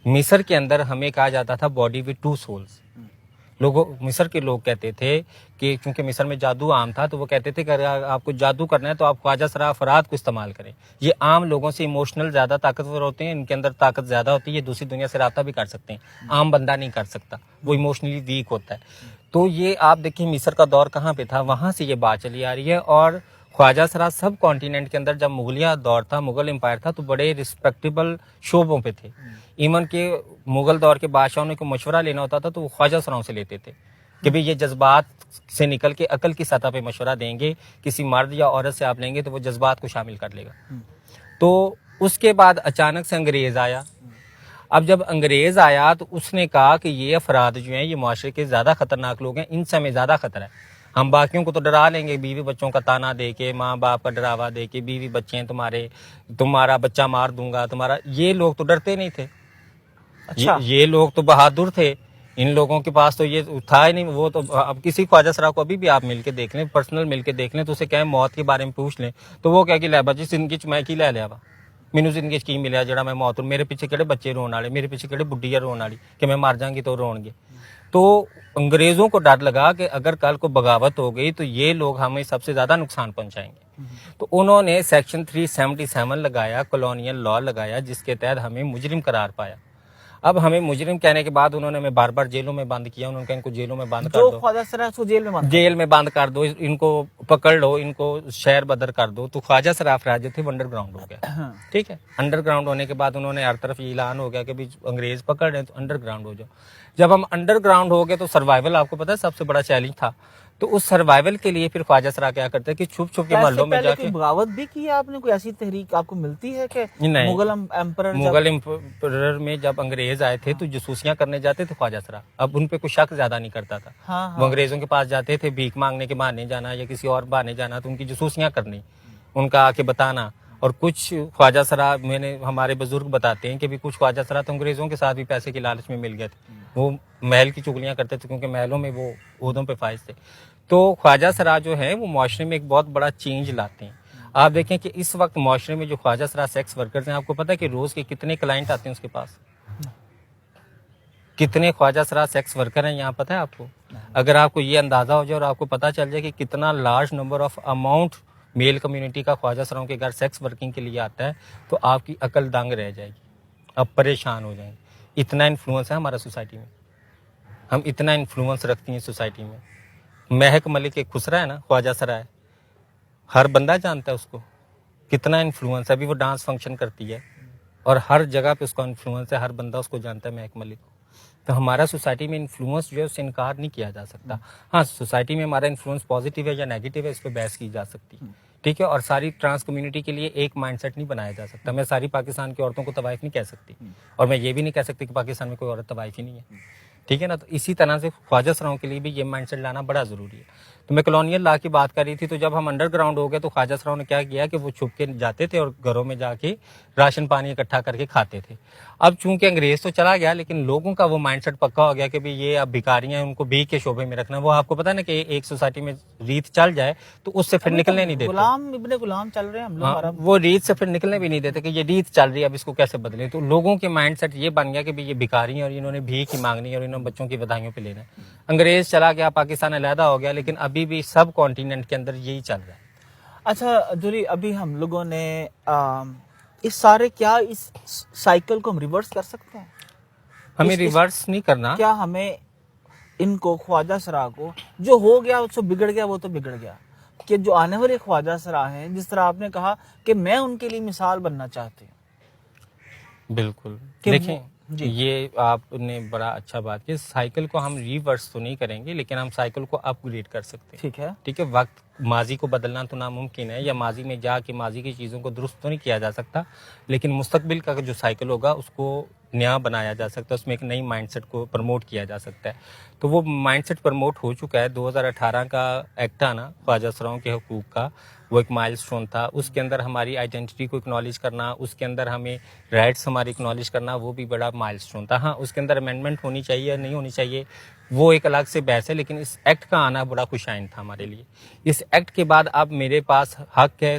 مصر کے اندر ہمیں کہا جاتا تھا باڈی وتھ ٹو سولز. لوگوں مصر کے لوگ کہتے تھے کہ چونکہ مصر میں جادو عام تھا تو وہ کہتے تھے کہ اگر آپ کو جادو کرنا ہے تو آپ خواجہ سرا افراد کو استعمال کریں. یہ عام لوگوں سے ایموشنل زیادہ طاقتور ہوتے ہیں, ان کے اندر طاقت زیادہ ہوتی ہے, یہ دوسری دنیا سے رابطہ بھی کر سکتے ہیں, عام بندہ نہیں کر سکتا, وہ ایموشنلی ویک ہوتا ہے. تو یہ آپ دیکھیں مصر کا دور کہاں پہ تھا, وہاں سے یہ بات چلی آ رہی ہے. اور خواجہ سرا سب کانٹیننٹ کے اندر جب مغلیہ دور تھا, مغل امپائر تھا, تو بڑے رسپیکٹیبل شعبوں پہ تھے. ایون کہ مغل دور کے بادشاہوں نے کوئی مشورہ لینا ہوتا تھا تو وہ خواجہ سراؤں سے لیتے تھے کہ بھئی یہ جذبات سے نکل کے عقل کی سطح پہ مشورہ دیں گے, کسی مرد یا عورت سے آپ لیں گے تو وہ جذبات کو شامل کر لے گا. تو اس کے بعد اچانک سے انگریز آیا. اب جب انگریز آیا تو اس نے کہا کہ یہ افراد جو ہیں یہ معاشرے کے زیادہ خطرناک لوگ ہیں, ان سے ہمیں زیادہ خطرہ ہے. ہم باقیوں کو تو ڈرا لیں گے, بیوی بچوں کا تانا دے کے, ماں باپ کا ڈراوا دے کے, بیوی بچے ہیں تمہارے, تمہارا بچہ مار دوں گا تمہارا. یہ لوگ تو ڈرتے نہیں تھے. اچھا, یہ لوگ تو بہادر تھے. ان لوگوں کے پاس تو یہ تھا ہی نہیں. وہ تو اب کسی خواجہ سرا کو ابھی بھی آپ مل کے دیکھ لیں, پرسنل مل کے دیکھ لیں, تو اسے کہیں موت کے بارے میں پوچھ لیں تو وہ کہے کہ لے بچی زندگی چ میں کی لے لیا وا, مینوں زندگی چ کی ملیا جڑا میں موت, میرے پیچھے کہڑے بچے رون والے, میرے پیچھے کہڑے بڈھی رون والی کہ میں مر جاؤں گی تو رون گے. تو انگریزوں کو ڈر لگا کہ اگر کل کو بغاوت ہو گئی تو یہ لوگ ہمیں سب سے زیادہ نقصان پہنچائیں گے. تو انہوں نے سیکشن 377 لگایا, کالونیل لا لگایا, جس کے تحت ہمیں مجرم قرار پایا. اب ہمیں مجرم کہنے کے بعد انہوں نے ہمیں بار بار جیلوں میں بند کیا. انہوں نے کہا ان کو جیلوں میں بند کر جو دو, خواجہ سرا اس کو جیل میں بند جیل میں بند کر دو, ان کو پکڑ لو, ان کو شہر بدر کر دو. تو خواجہ سرا افراد جو تھے وہ انڈر گراؤنڈ ہو گیا. ٹھیک ہے, انڈر گراؤنڈ ہونے کے بعد انہوں نے ہر طرف یہ اعلان ہو گیا کہ بھی انگریز پکڑ رہے ہیں تو انڈر گراؤنڈ ہو جاؤ. جب ہم انڈر گراؤنڈ ہو گئے تو سروائیول آپ کو پتا ہے سب سے بڑا چیلنج تھا. تو اس سروائیول کے لیے پھر خواجہ سرا کیا کرتے کہ چھپ چھپ کے محلوں میں جا کے. بغاوت بھی کی آپ نے, کوئی ایسی تحریک آپ کو ملتی ہے کہ نہیں, مغل امپرر مغل امپرر میں جب انگریز آئے تھے تو جاسوسیاں کرنے جاتے تھے خواجہ سرا. اب ان پہ کوئی شک زیادہ نہیں کرتا تھا. وہ انگریزوں کے پاس جاتے تھے بھیک مانگنے کے بہانے جانا یا کسی اور بہانے جانا, تو ان کی جاسوسیاں کرنی, ان کا آ کے بتانا. اور کچھ خواجہ سرا میں نے ہمارے بزرگ بتاتے ہیں کہ بھی کچھ خواجہ سرا تو انگریزوں کے ساتھ بھی پیسے کی لالچ میں مل گئے تھے. وہ محل کی چگلیاں کرتے تھے کیونکہ محلوں میں وہ عہدوں پہ فائز تھے. تو خواجہ سرا جو ہے وہ معاشرے میں ایک بہت بڑا چینج لاتے ہیں. آپ دیکھیں کہ اس وقت معاشرے میں جو خواجہ سرا سیکس ورکرز ہیں, آپ کو پتا ہے کہ روز کے کتنے کلائنٹ آتے ہیں اس کے پاس, کتنے خواجہ سرا سیکس ورکر ہیں یہاں پتہ ہے آپ کو؟ اگر آپ کو یہ اندازہ ہو جائے اور آپ کو پتہ چل جائے کہ کتنا large number of amount male community کا خواجہ سراؤں کے گھر سیکس ورکنگ کے لیے آتا ہے, تو آپ کی عقل دنگ رہ جائے گی, آپ پریشان ہو جائیں گے. اتنا انفلوئنس ہے ہمارا سوسائٹی میں, ہم اتنا انفلوئنس رکھتی ہیں سوسائٹی میں. مہک ملک ایک خسرا ہے نا, خواجہ سرا ہے, ہر بندہ جانتا ہے اس کو, کتنا انفلوئنس ہے. ابھی وہ ڈانس فنکشن کرتی ہے اور ہر جگہ پہ اس کا انفلوئنس ہے, ہر بندہ اس کو جانتا ہے مہک ملک کو. تو ہمارا سوسائٹی میں انفلوئنس جو ہے اس سے انکار نہیں کیا جا سکتا. ہاں, سوسائٹی میں ہمارا انفلوئنس پازیٹیو ہے یا نیگیٹو ہے, اس پہ بحث کی جا سکتی. ٹھیک ہے, اور ساری ٹرانس کمیونٹی کے لیے ایک مائنڈ سیٹ نہیں بنایا جا سکتا. میں ساری پاکستان کی عورتوں کو طوائف نہیں کہہ سکتی, اور میں یہ بھی نہیں کہہ سکتی کہ پاکستان میں کوئی عورت طوائف ہی نہیں ہے. ٹھیک ہے نا, تو اسی طرح سے خواجہ سراؤں کے لیے بھی یہ مائنڈ سیٹ لانا بڑا ضروری ہے. تو میں کالونیل لا کی بات کر رہی تھی. تو جب ہم انڈر گراؤنڈ ہو گئے تو خواجہ سراؤں نے کیا کیا کہ وہ چھپ کے جاتے تھے اور گھروں میں جا کے راشن پانی اکٹھا کر کے کھاتے تھے. اب چونکہ انگریز تو چلا گیا, لیکن لوگوں کا وہ مائنڈ سیٹ پکا ہو گیا کہ یہ اب بھکاری ہیں, ان کو بھیک کے شعبے میں رکھنا. وہ آپ کو پتا نا کہ ایک سوسائٹی میں ریت چل جائے تو اس سے پھر نکلنے نہیں دیتے. غلام ابن غلام چل رہے ہیں ہم لوگ, وہ ریت سے پھر نکلنے بھی نہیں دیتے کہ یہ ریت چل رہی ہے, اب اس کو کیسے بدلے. تو لوگوں کے مائنڈ سیٹ یہ بن گیا کہ یہ بھکاری ہیں اور انہوں نے بھیک ہی مانگنی ہے اور انہوں نے بچوں کی بدھائیوں پہ لینا ہے. انگریز چلا گیا, پاکستان علیحدہ ہو گیا, لیکن ابھی بھی سب کانٹیننٹ کے اندر یہی چل رہا ہے. اچھا جولی, ابھی ہم لوگوں نے اس سارے کیا اس سائیکل کو ہم ریورس کر سکتے ہیں؟ ہمیں ریورس نہیں کرنا. کیا ہمیں ان کو خواجہ سرا کو جو ہو گیا اس سے بگڑ گیا, وہ تو بگڑ گیا, کہ جو آنے والے خواجہ سرا ہیں, جس طرح آپ نے کہا کہ میں ان کے لیے مثال بننا چاہتی ہوں. بالکل, دیکھیں یہ آپ نے بڑا اچھا بات کی. سائیکل کو ہم ریورس تو نہیں کریں گے, لیکن ہم سائیکل کو اپ گریڈ کر سکتے ہیں. ٹھیک ہے, ٹھیک ہے. وقت ماضی کو بدلنا تو ناممکن ہے, یا ماضی میں جا کے ماضی کی چیزوں کو درست تو نہیں کیا جا سکتا, لیکن مستقبل کا جو سائیکل ہوگا اس کو نیا بنایا جا سکتا ہے, اس میں ایک نئی مائنڈ سیٹ کو پروموٹ کیا جا سکتا ہے. تو وہ مائنڈ سیٹ پروموٹ ہو چکا ہے. 2018 کا ایکٹ آنا خواجہ سراؤں کے حقوق کا, وہ ایک مائل سٹون تھا. اس کے اندر ہماری آئیڈینٹی کو اکنالج کرنا, اس کے اندر ہمیں رائٹس ہماری اکنالج کرنا, وہ بھی بڑا مائل سٹون تھا. ہاں, اس کے اندر امینڈمنٹ ہونی چاہیے یا نہیں ہونی چاہیے وہ ایک الگ سے بحث ہے, لیکن اس ایکٹ کا آنا بڑا خوشائن تھا ہمارے لیے. اس ایکٹ کے بعد اب میرے پاس حق ہے